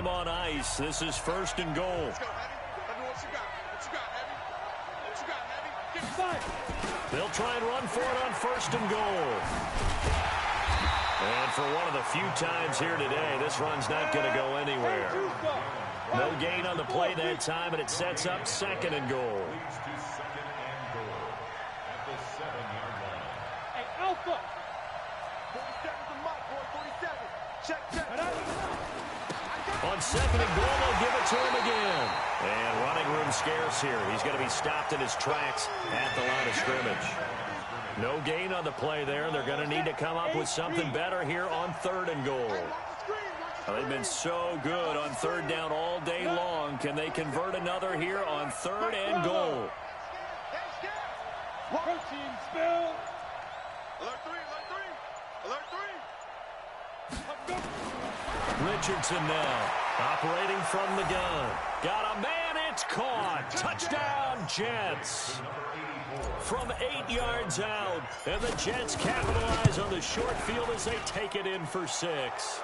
on ice. This is 1st and goal. Let's go, Heavy. What you got? What you got, Heavy? What you got, Heavy? Give me five. They'll try and run for it on 1st and goal. And for one of the few times here today, this run's not going to go anywhere. No gain on the play that time, and it sets up 2nd and goal. Hey, Alpha. 47's the mic, boy. 47. Check. On 2nd and goal, they'll give it to him again. And running room scarce here. He's going to be stopped in his tracks at the line of scrimmage. No gain on the play there, and they're going to need to come up with something better here on 3rd and goal. They've been so good on 3rd down all day long. Can they convert another here on 3rd and goal? Protein spill. Alert 3. Richardson now operating from the gun. Got a man, it's caught. Touchdown, Jets. From 8 yards out, and the Jets capitalize on the short field as they take it in for 6.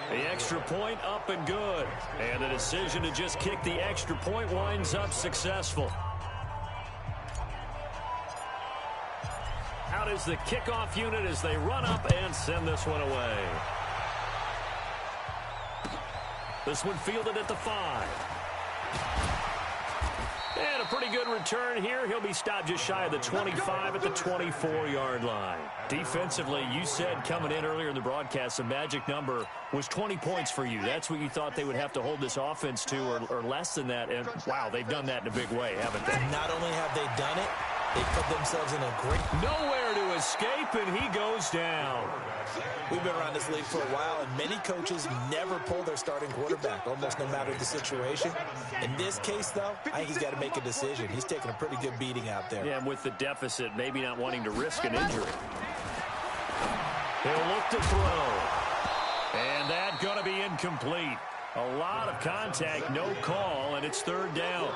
The extra point up and good, and the decision to just kick the extra point winds up successful. Out is the kickoff unit as they run up and send this one away. This one fielded at the 5. And a pretty good return here. He'll be stopped just shy of the 25 at the 24-yard line. Defensively, you said coming in earlier in the broadcast, the magic number was 20 points for you. That's what you thought they would have to hold this offense to, or less than that. And, wow, they've done that in a big way, haven't they? Not only have they done it, they put themselves in a great... Nowhere to escape, and he goes down. We've been around this league for a while, and many coaches never pull their starting quarterback, almost no matter the situation. In this case, though, I think he's got to make a decision. He's taking a pretty good beating out there. Yeah, and with the deficit, maybe not wanting to risk an injury. He'll look to throw. And that's going to be incomplete. A lot of contact, no call, and it's 3rd down.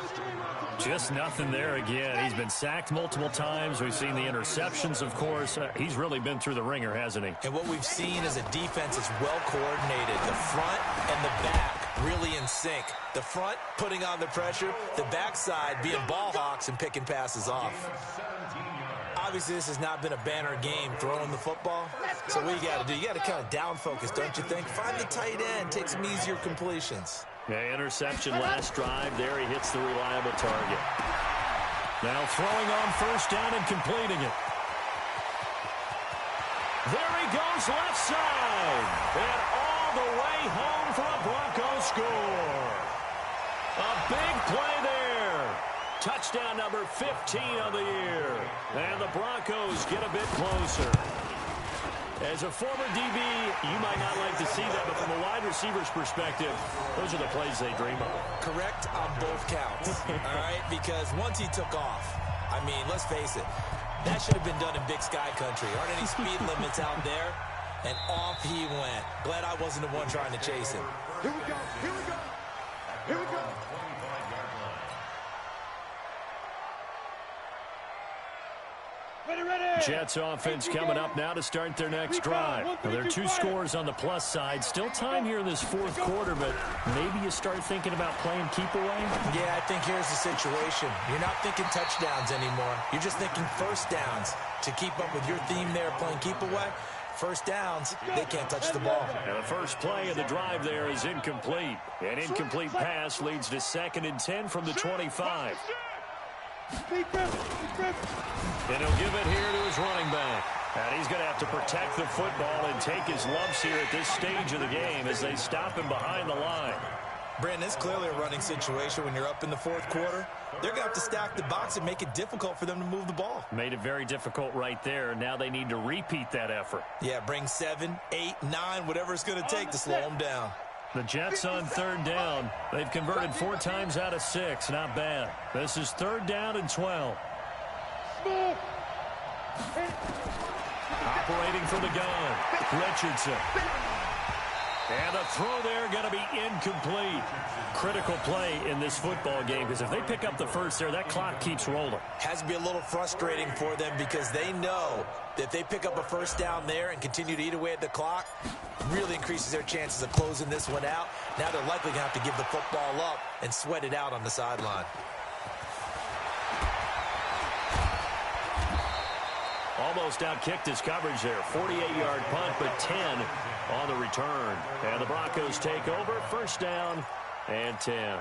Just nothing there again. He's been sacked multiple times. We've seen the interceptions, of course. He's really been through the ringer, hasn't he? And what we've seen is a defense that's well coordinated. The front and the back really in sync. The front putting on the pressure, the backside being ball hawks and picking passes off. Obviously, this has not been a banner game throwing the football. So what you got to do, you got to kind of down focus, don't you think? Find the tight end, take some easier completions. Yeah, interception last drive. There he hits the reliable target. Now throwing on 1st down and completing it. There he goes left side. And all the way home for a Bronco score. A big play there. Touchdown number 15 of the year. And the Broncos get a bit closer. As a former DB, you might not like to see that, but from a wide receiver's perspective, those are the plays they dream of. Correct on both counts, all right? Because once he took off, I mean, let's face it, that should have been done in Big Sky Country. Aren't any speed limits out there? And off he went. Glad I wasn't the one trying to chase him. Here we go. Jets offense coming up now to start their next drive. Now, there are 2 scores on the plus side. Still time here in this 4th quarter, but maybe you start thinking about playing keep away? Yeah, I think here's the situation. You're not thinking touchdowns anymore. You're just thinking 1st downs. To keep up with your theme there, playing keep away, 1st downs, they can't touch the ball. And the first play of the drive there is incomplete. An incomplete pass leads to 2nd and 10 from the 25. And he'll give it here to his running back. And he's going to have to protect the football and take his lumps here at this stage of the game as they stop him behind the line. Brandon, it's clearly a running situation when you're up in the 4th quarter. They're going to have to stack the box and make it difficult for them to move the ball. Made it very difficult right there. Now they need to repeat that effort. Yeah, bring 7, 8, 9, whatever it's going to take to slow them down. The Jets on 3rd down. They've converted 4 times out of 6. Not bad. This is 3rd down and 12. Operating from the gun, Richardson. And the throw there going to be incomplete. Critical play in this football game, because if they pick up the first there, that clock keeps rolling. Has to be a little frustrating for them because they know that if they pick up a first down there and continue to eat away at the clock, really increases their chances of closing this one out. Now they're likely going to have to give the football up and sweat it out on the sideline. Almost outkicked his coverage there. 48-yard punt, but 10 on the return. And the Broncos take over. First down and 10.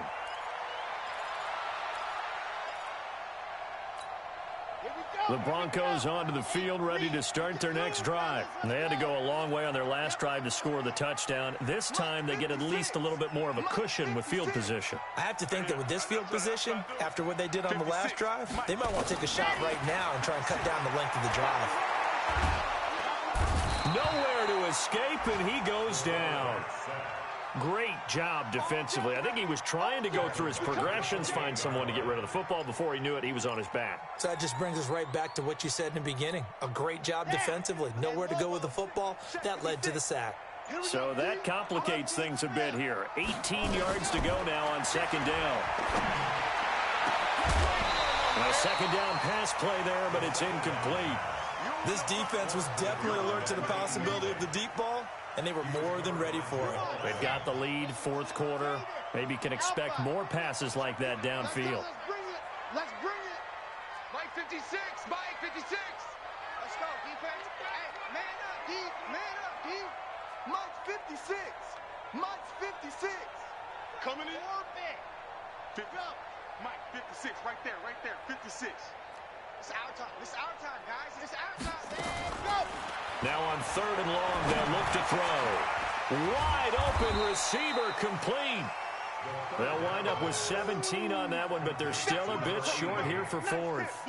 The Broncos onto the field, ready to start their next drive. They had to go a long way on their last drive to score the touchdown. This time, they get at least a little bit more of a cushion with field position. I have to think that with this field position, after what they did on the last drive, they might want to take a shot right now and try and cut down the length of the drive. Nowhere to escape, and he goes down. Great job defensively. I think he was trying to go through his progressions, find someone to get rid of the football. Before he knew it, he was on his back. So that just brings us right back to what you said in the beginning. A great job defensively. Nowhere to go with the football. That led to the sack. So that complicates things a bit here. 18 yards to go now on second down. A second down pass play there, but it's incomplete. This defense was definitely alert to the possibility of the deep ball, and they were more than ready for it. They've got the lead, fourth quarter. Maybe can expect more passes like that downfield. Let's bring it. Mike 56. Mike 56. Let's go, defense. Hey, man up, D. Man up, D. Mike's 56. Mike's 56. Coming in. Go. Mike 56, right there, 56. It's our time. It's our time, guys. It's our time. Let's go. Now on third and long, they'll look to throw. Wide open receiver, complete. They'll wind up with 17 on that one, but they're still a bit short here for fourth.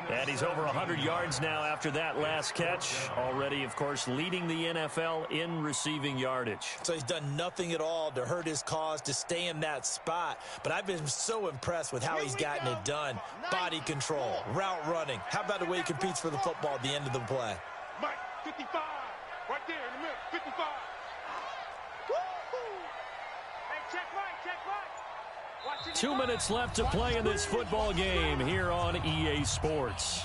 And he's over 100 yards now after that last catch. Already, of course, leading the NFL in receiving yardage. So he's done nothing at all to hurt his cause, to stay in that spot. But I've been so impressed with how he's gotten it done. Body control, route running. How about the way he competes for the football at the end of the play? Mike 55. Right there in the middle. 55. Check right, check right. 2 minutes left to play in this football game here on EA Sports.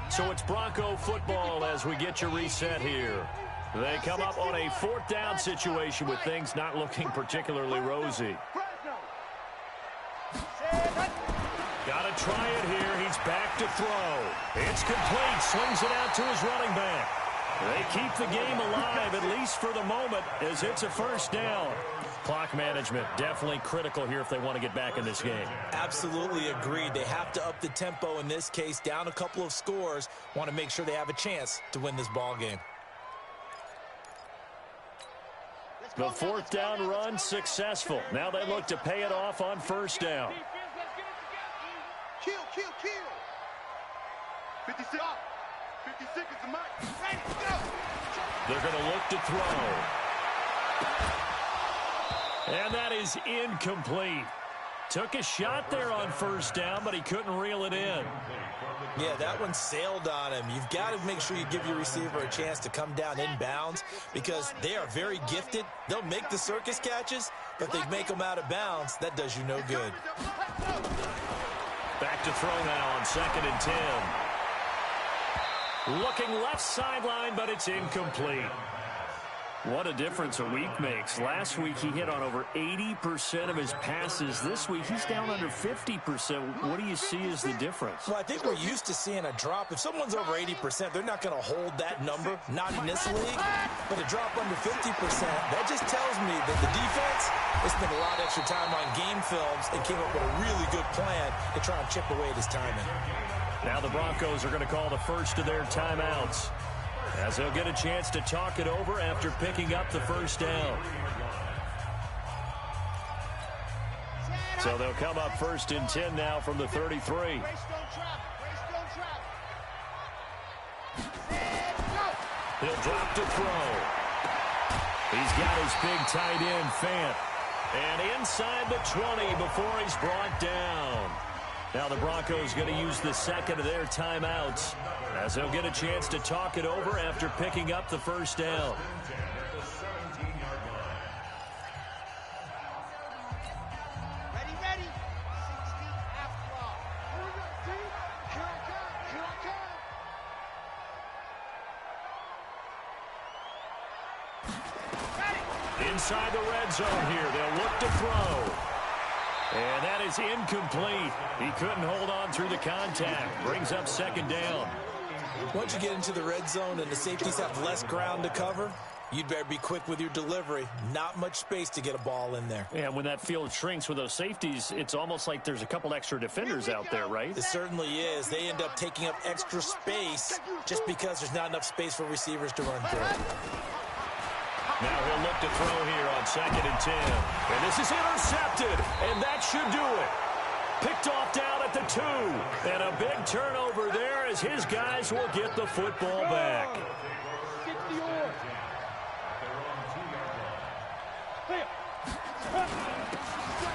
So it's Bronco football as we get you reset here. They come up on a fourth down situation with things not looking particularly rosy. Got to try it here. He's back to throw. It's complete. Swings it out to his running back. They keep the game alive, at least for the moment, as it's a first down. Clock management definitely critical here if they want to get back in this game. Absolutely agreed. They have to up the tempo in this case, down a couple of scores. Want to make sure they have a chance to win this ball game. The fourth down run successful. Now they look to pay it off on first down. Kill. 56. 56 is the mark. Ready, go. They're going to look to throw. And that is incomplete. Took a shot there on first down, but he couldn't reel it in. Yeah, that one sailed on him. You've got to make sure you give your receiver a chance to come down inbounds because they are very gifted. They'll make the circus catches, but if they make them out of bounds, that does you no good. Back to throw now on second and 10. Looking left sideline, but it's incomplete. What a difference a week makes. Last week, he hit on over 80% of his passes. This week, he's down under 50%. What do you see as the difference? Well, I think we're used to seeing a drop. If someone's over 80%, they're not going to hold that number, not in this league. But a drop under 50%, that just tells me that the defense has spent a lot of extra time on game films and came up with a really good plan to try and chip away at his timing. Now the Broncos are going to call the first of their timeouts, as they'll get a chance to talk it over after picking up the first down. So they'll come up first and 10 now from the 33. He'll drop to throw. He's got his big tight end, Fant. And inside the 20 before he's brought down. Now the Broncos going to use the second of their timeouts as they'll get a chance to talk it over after picking up the first down. Ready. 16 after all. Here I come. Ready. Inside the red zone here. They'll look to throw. And that is incomplete. He couldn't hold on through the contact. Brings up second down. Once you get into the red zone and the safeties have less ground to cover, you'd better be quick with your delivery. Not much space to get a ball in there. And when that field shrinks with those safeties, it's almost like there's a couple extra defenders out there, right? It certainly is. They end up taking up extra space just because there's not enough space for receivers to run through. Now he'll look to throw here on 2nd and 10. And this is intercepted, and that should do it. Picked off down at the 2. And a big turnover there as his guys will get the football back.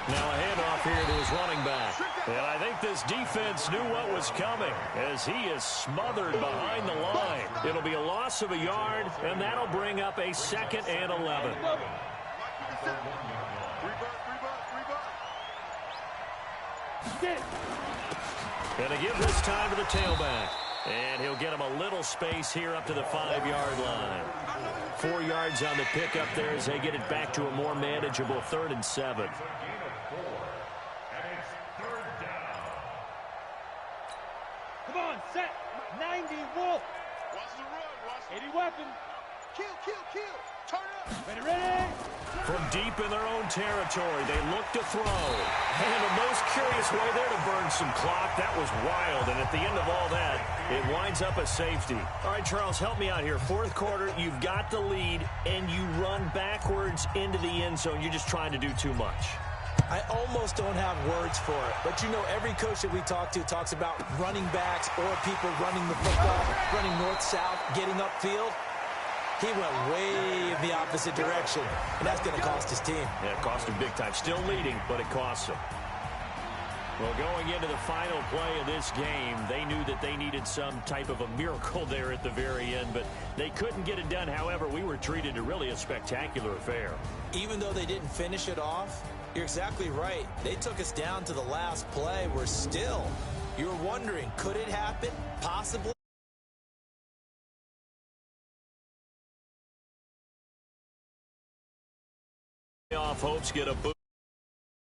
Now a handoff here to his running back. And I think this defense knew what was coming as he is smothered behind the line. It'll be a loss of a yard, and that'll bring up a 2nd and 11. And to give this time to the tailback. And he'll get him a little space here up to the 5-yard line. 4 yards on the pickup there as they get it back to a more manageable 3rd and 7. Come on, set. 90, Wolf. Watch the run, Russ. 80 weapon. Kill. Turn up. Ready. From deep in their own territory, they look to throw. And the most curious way there to burn some clock. That was wild. And at the end of all that, it winds up a safety. All right, Charles, help me out here. 4th quarter, you've got the lead, and you run backwards into the end zone. You're just trying to do too much. I almost don't have words for it. But, you know, every coach that we talk to talks about running backs or people running the football, running north-south, getting upfield. He went way in the opposite direction, and that's going to cost his team. Yeah, it cost him big time. Still leading, but it costs him. Well, going into the final play of this game, they knew that they needed some type of a miracle there at the very end, but they couldn't get it done. However, we were treated to really a spectacular affair. Even though they didn't finish it off, you're exactly right. They took us down to the last play. We're still, you're wondering, could it happen? Possibly. Off hopes get a boost.